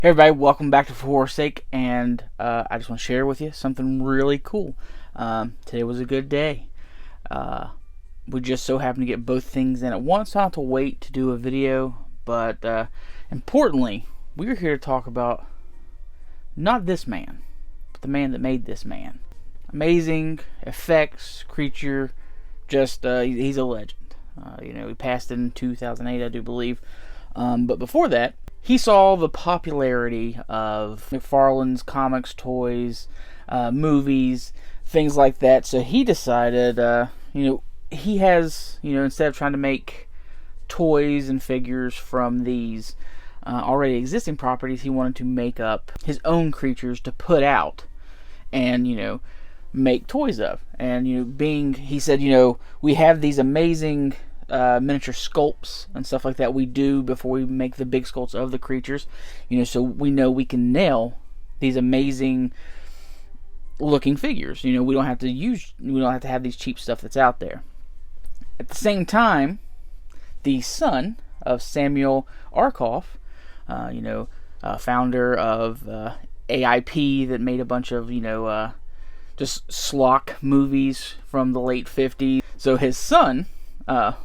Hey everybody, welcome back to For Horror's Sake, and I just want to share with you something really cool. Today was a good day. We just so happened to get both things in at once, so I don't have to wait to do a video, but importantly, we're here to talk about not this man, but the man that made this man. Amazing effects, creature, just he's a legend. He passed in 2008, I do believe, but before that, he saw the popularity of McFarlane's comics, toys, movies, things like that. So he decided, he has, instead of trying to make toys and figures from these already existing properties, he wanted to make up his own creatures to put out and, make toys of. And, he said, we have these amazing miniature sculpts and stuff like that we do before we make the big sculpts of the creatures, so we know we can nail these amazing looking figures. We don't have to have these cheap stuff that's out there. At the same time, the son of Samuel Arkoff, founder of AIP that made a bunch of just schlock movies from the late 50s. So his son,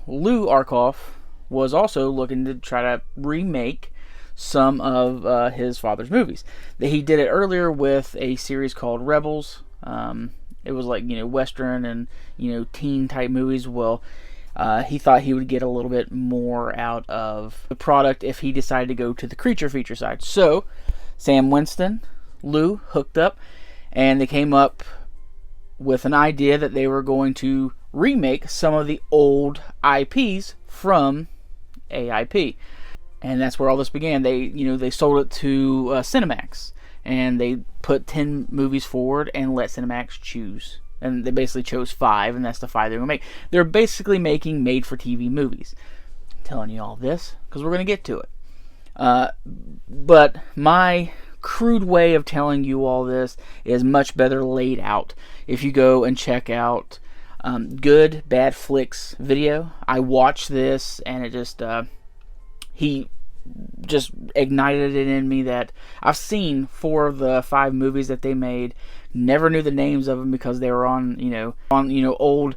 Lou Arkoff, was also looking to try to remake some of his father's movies. He did it earlier with a series called Rebels. It was like, Western and, teen type movies. Well, he thought he would get a little bit more out of the product if he decided to go to the creature feature side. So, Stan Winston, Lou hooked up, and they came up with an idea that they were going to remake some of the old IPs from AIP, and that's where all this began. They sold it to Cinemax, and they put 10 movies forward and let Cinemax choose, and they basically chose 5, and that's the 5 they're gonna make. They're basically making made-for-TV movies. I'm telling you all this because we're gonna get to it, but my crude way of telling you all this is much better laid out if you go and check out GoodBadFlicks video. I watched this, and it just he just ignited it in me that I've seen 4 of the 5 movies that they made. Never knew the names of them because they were on old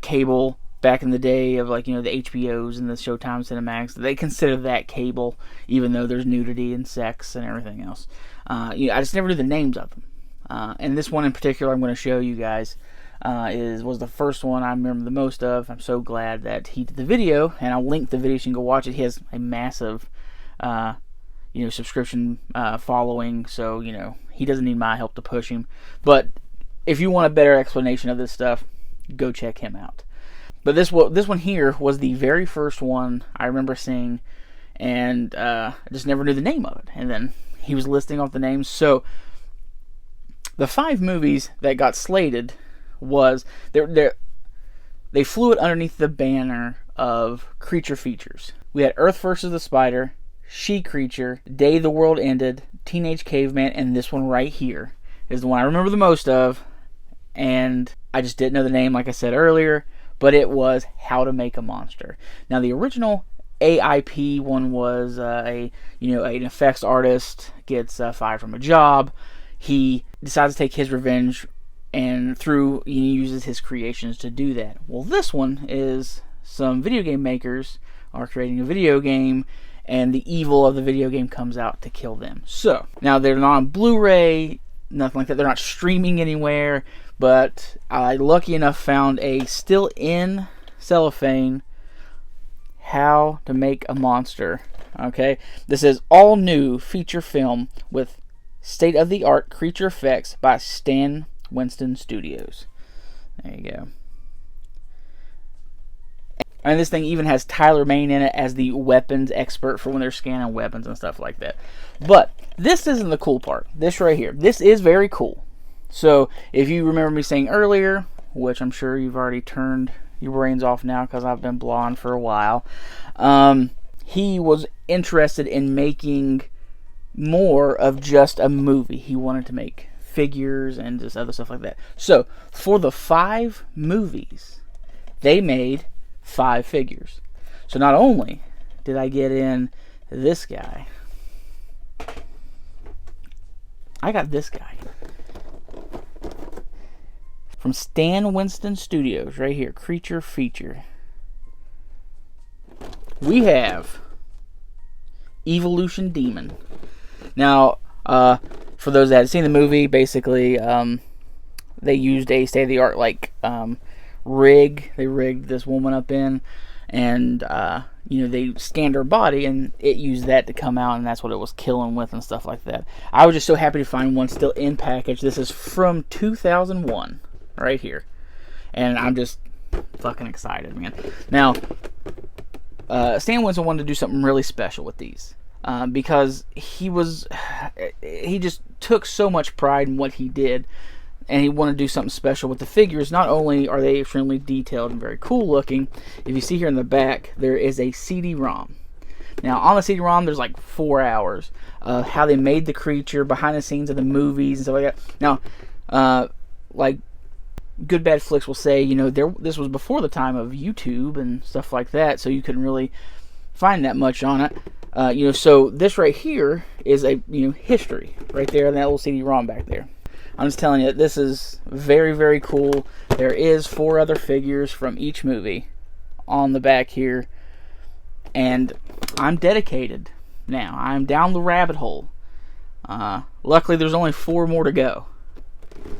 cable back in the day of the HBOs and the Showtime Cinemax. They consider that cable, even though there's nudity and sex and everything else. I just never knew the names of them. And this one in particular I'm going to show you guys was the first one I remember the most of. I'm so glad that he did the video, and I'll link the video so you can go watch it. He has a massive subscription following, so he doesn't need my help to push him. But if you want a better explanation of this stuff, go check him out. But this one here was the very first one I remember seeing, and I just never knew the name of it. And then he was listing off the names. So the 5 movies that got slated was they flew it underneath the banner of creature features. We had Earth vs. the Spider, She Creature, Day the World Ended, Teenage Caveman, and this one right here is the one I remember the most of. And I just didn't know the name, like I said earlier, but it was How to Make a Monster. Now the original AIP one was an effects artist gets fired from a job. He decides to take his revenge, and he uses his creations to do that. Well, this one is some video game makers are creating a video game, and the evil of the video game comes out to kill them. So now they're not on Blu-ray, nothing like that. They're not streaming anywhere, but I, lucky enough, found a still in cellophane How to Make a Monster. Okay, this is all new feature film with state-of-the-art creature effects by Stan Winston Studios. There you go. And this thing even has Tyler Mane in it as the weapons expert for when they're scanning weapons and stuff like that. But this isn't the cool part. This right here. This is very cool. So if you remember me saying earlier, which I'm sure you've already turned your brains off now because I've been blonde for a while, he was interested in making more of just a movie. He wanted to make figures and just other stuff like that. So for the 5 movies, they made 5 figures. So not only did I get in this guy, I got this guy. From Stan Winston Studios, right here. Creature Feature. We have Evolution Demon. Now, for those that have seen the movie, basically, they used a state-of-the-art, like, rig. They rigged this woman up in, and, they scanned her body, and it used that to come out, and that's what it was killing with and stuff like that. I was just so happy to find one still in package. This is from 2001, right here. And I'm just fucking excited, man. Now, Stan Winston wanted to do something really special with these. Because he just took so much pride in what he did, and he wanted to do something special with the figures. Not only are they extremely detailed and very cool looking, if you see here in the back, there is a CD-ROM. Now, on the CD-ROM, there's like 4 hours of how they made the creature, behind the scenes of the movies, and stuff like that. Now, like GoodBadFlicks will say, this was before the time of YouTube and stuff like that, so you couldn't really find that much on it. So this right here is a history right there, and that little CD-ROM back there. I'm just telling you, this is very, very cool. There is 4 other figures from each movie on the back here, and I'm dedicated now. I'm down the rabbit hole. Luckily, there's only 4 more to go.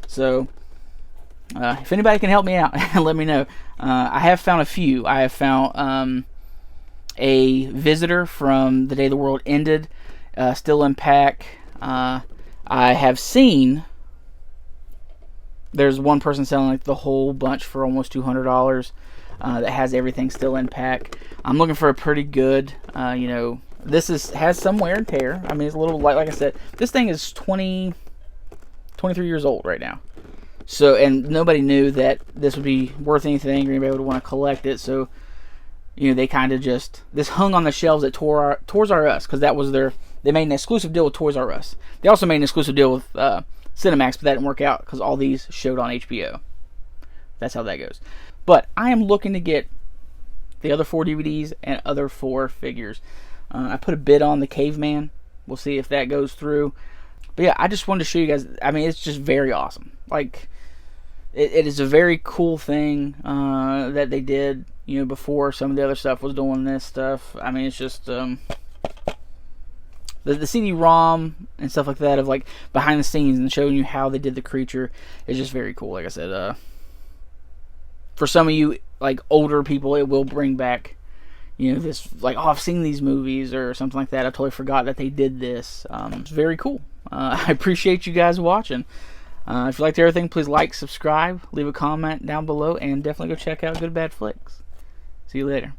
So, if anybody can help me out, let me know. I have found a few. I have found a visitor from the day the world ended, still in pack. I have seen there's one person selling like the whole bunch for almost $200 that has everything still in pack. I'm looking for a pretty good, this has some wear and tear. I mean, it's a little light. Like I said, this thing is 23 years old right now. So, and nobody knew that this would be worth anything or anybody would want to collect it. So, they kind of just, this hung on the shelves at Toys R Us, because that was they made an exclusive deal with Toys R Us. They also made an exclusive deal with Cinemax, but that didn't work out because all these showed on HBO. That's how that goes. But I am looking to get the other 4 DVDs and other 4 figures. I put a bid on the Caveman. We'll see if that goes through. But yeah, I just wanted to show you guys. I mean, it's just very awesome. Like, it is a very cool thing that they did, before some of the other stuff was doing this stuff. I mean, it's just the CD-ROM and stuff like that of like behind the scenes and showing you how they did the creature is just very cool. Like I said, for some of you like older people, it will bring back this like, oh, I've seen these movies or something like that. I totally forgot that they did this. It's very cool. I appreciate you guys watching. If you liked everything, please like, subscribe, leave a comment down below, and definitely go check out GoodBadFlicks. See you later.